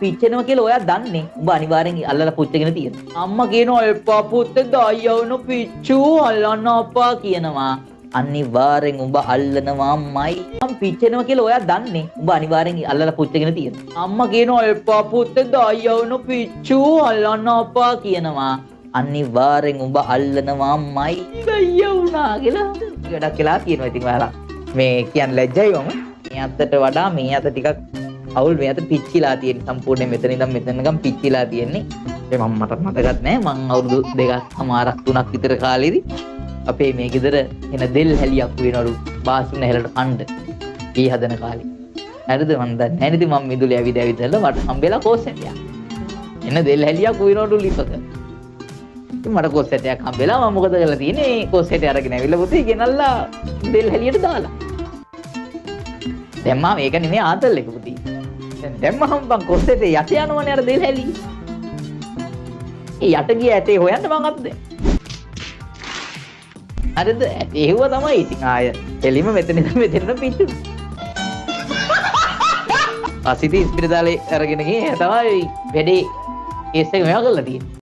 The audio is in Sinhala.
පිච්චෙනවා කියලා ඔයා දන්නේ. උඹ අනිවාර්යෙන් අල්ලලා පුච්චගෙන තියෙන. අම්මා කියනවා එපා පුත්තේ දායවන පිච්චු අල්ලන්න අපා කියනවා. අනිවාර්යෙන් උඹ අල්ලනවාමයි. මම පිච්චෙනවා කියලා ඔයා දන්නේ. උඹ අනිවාර්යෙන් අල්ලලා පුච්චගෙන තියෙන. අම්මා කියනවා එපා පුත්තේ දායවන පිච්චු අල්ලන්න අපා කියනවා. අනිවාර්යෙන් උඹ අල්ලනවාමයි. ගయ్యා වුණා කියලා වැඩක් කියලා කියනවා. ඉතින් ඔයාලා මේ කියන්නේ ලැජ්ජයි වම. මේ අතට වඩා මේ අත ටිකක් අවුල් මේ අත පිච්චිලා තියෙන සම්පූර්ණයෙන් මෙතන ඉඳන් මෙතනකම් පිච්චිලා තියෙන්නේ. ඒ මම මට මතකත් නෑ මං අවුරුදු 2කමාරක් 3ක් විතර කාලෙදි අපේ මේ ගෙදර එන දෙල් හැලියක් වෙනවලු බාස්ුන හැලට කණ්ඩ ඊ හදන කාලේ. හරිද මන් දන්නේ නෑ නේද මම මිදුලේ ඇවිදලා මට හම්බෙලා කෝස්සැටියක්. එන දෙල් හැලියක් වෙනවලු ලිපක. ඉතින් මට කෝස්සැටියක් හම්බෙලා මම මොකද කරලා තියෙන්නේ කෝස්සැටිය අරගෙන ඇවිල්ලා පුතේ ගෙනල්ලා දෙල් හැලියට දාලා. දැන් මම මේක නෙමෙයි ආතල් එක පුතේ. දැම්මහම බං කොස්සෙට යට යනවනේ අර දෙල් හැලි. ඒ යට ගිය ඇතේ හොයන්න මං අත දැන්. හරිද? ඇතේ හුව තමයි. ඉතින් ආය එලිම මෙතන මෙතන පිටු. අසිතී ඉස්පිරිතාලේ අරගෙන ගියේ තමයි වැඩේ කේස් එක මෙයා කරලා තියෙන්නේ.